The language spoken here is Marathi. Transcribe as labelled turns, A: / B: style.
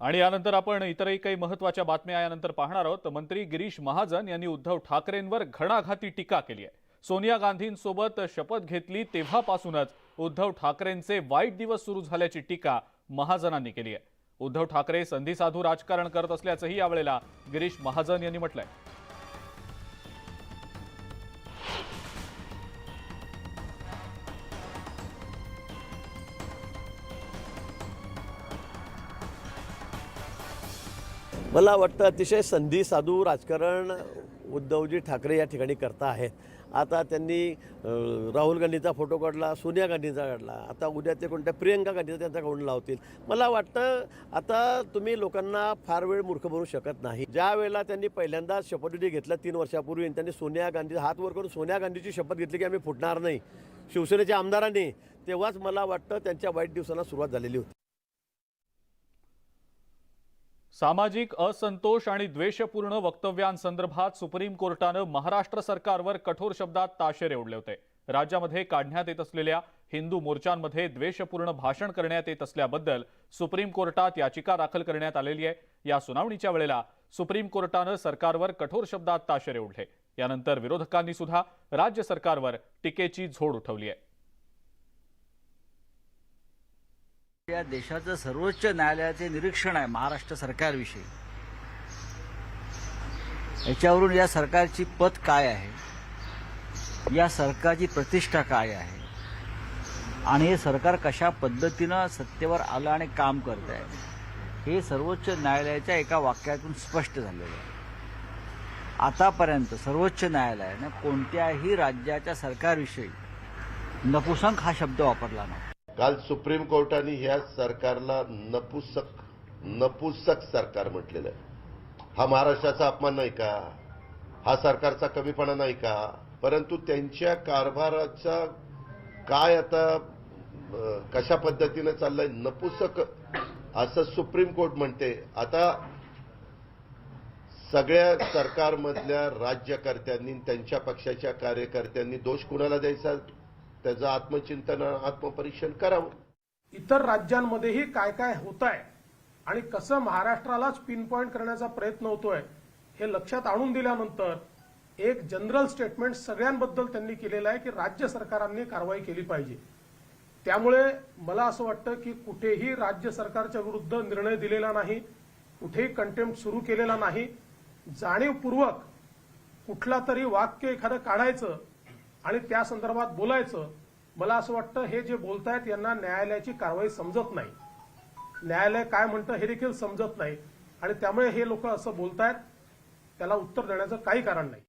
A: आणि यानंतर आपण इतरही काही महत्त्वाच्या बातम्या यानंतर पाहणार आहोत। मंत्री गिरीश महाजन यांनी उद्धव ठाकरेंवर घणाघाती टीका केली आहे। सोनिया गांधींसोबत शपथ घेतली तेव्हापासूनच उद्धव ठाकरेंचे वाईट दिवस सुरू झाल्याची टीका महाजनांनी केली आहे। उद्धव ठाकरे संधीसाधू राजकारण करत असल्याचंही यावेळेला गिरीश महाजन यांनी म्हटलंय।
B: मला वाटतं अतिशय संधी साधू राजकारण उद्धवजी ठाकरे या ठिकाणी करता आहेत। आता त्यांनी राहुल गांधीचा फोटो काढला, सोनिया गांधीचा काढला, आता उद्या ते कोणत्या प्रियंका गांधीचा त्यांचा काढून लावतील। मला वाटतं आता तुम्ही लोकांना फार वेळ मूर्ख बनवू शकत नाही। ज्या वेळेला त्यांनी पहिल्यांदा शपथविधी घेतला 3 वर्षापूर्वी, त्यांनी सोनिया गांधी हात वर करून सोनिया गांधीची शपथ घेतली की आम्ही फुटणार नाही शिवसेनेच्या आमदारांनी, तेव्हाच मला वाटतं त्यांच्या वाईट दिवसांना सुरुवात झालेली होती।
A: सामाजिक असंतोष आणि द्वेषपूर्ण वक्तव्यांसंदर्भात सुप्रीम कोर्टाने महाराष्ट्र सरकारवर कठोर शब्दात ताशेरे ओढले होते। राज्यामध्ये काढण्यात येत असलेल्या हिंदू मोर्चांमध्ये द्वेषपूर्ण भाषण करण्यात येत असल्याबद्दल सुप्रीम कोर्टात याचिका दाखल करण्यात आलेली आहे। या सुनावणीच्या वेळेला सुप्रीम कोर्टाने सरकारवर कठोर शब्दात ताशेरे ओढले। यानंतर विरोधकांनी सुद्धा राज्य सरकारवर टीकेची झोड उठवली आहे।
C: या देशाचं सर्वोच्च न्यायालयाचे निरीक्षण आहे महाराष्ट्र सरकारविषयी। याच्यावरून या सरकारची पत काय आहे, या सरकारची प्रतिष्ठा काय आहे आणि हे सरकार कशा पद्धतीनं सत्तेवर आलं आणि काम करत आहे, हे सर्वोच्च न्यायालयाच्या एका वाक्यातून स्पष्ट झालेलं आहे। आतापर्यंत सर्वोच्च न्यायालयाने कोणत्याही राज्याच्या सरकारविषयी नपुसंक हा शब्द वापरला नाही।
D: काल सुप्रीम कोर्टाने ह्या सरकारला नपुसक सरकार म्हटलेलं आहे। हा महाराष्ट्राचा अपमान नाही का? हा सरकारचा कमीपणा नाही का? परंतु त्यांच्या कारभाराचा काय आता कशा पद्धतीने चाललंय, नपुसक असं सुप्रीम कोर्ट म्हणते। आता सगळ्या सरकारमधल्या राज्यकर्त्यांनी त्यांच्या पक्षाच्या कार्यकर्त्यांनी दोष कुणाला द्यायचा, त्याचं आत्मचिंतन आत्मपरीक्षण करावं।
E: इतर राज्यांमध्येही काय काय होत आहे आणि कसं महाराष्ट्रालाच पिन पॉइंट करण्याचा प्रयत्न होतोय हे लक्षात आणून दिल्यानंतर एक जनरल स्टेटमेंट सगळ्यांबद्दल त्यांनी केलेलं आहे की राज्य सरकारांनी कारवाई केली पाहिजे। त्यामुळे मला असं वाटतं की कुठेही राज्य सरकारच्या विरुद्ध निर्णय दिलेला नाही, कुठेही कंटेम्प्ट सुरू केलेला नाही। जाणीवपूर्वक कुठला तरी वाक्य एखादं काढायचं आणि त्या संदर्भात बोलायचं, मला असं वाटतं हे जे बोलतायत यांना न्यायालयाची कारवाई समजत नाही, न्यायालय काय म्हणतं हे देखील समजत नाही आणि त्यामुळे हे लोक असं बोलतायत, त्याला उत्तर देण्याचं काही कारण नाही।